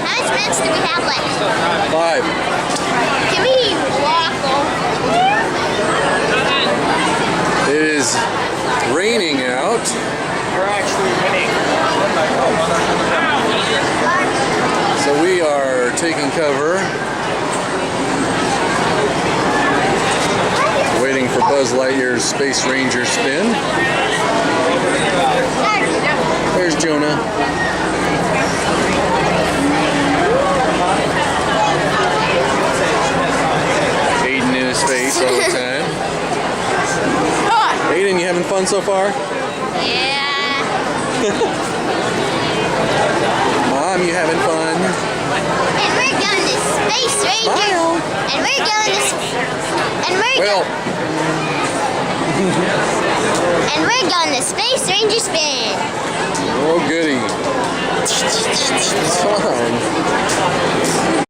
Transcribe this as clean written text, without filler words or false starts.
How much minutes do we have left? 5. Can we waffle? It is raining out. We're actually winning. So we are taking cover. Waiting for Buzz Lightyear's Space Ranger spin. There's Jonah. Aiden in his face all the time. Aiden, you having fun so far? Yeah. Mom, you having fun? And we're going to Space Ranger. Smile. And we're going to. And we're Well, And we're going to Space Ranger spin. oh goody.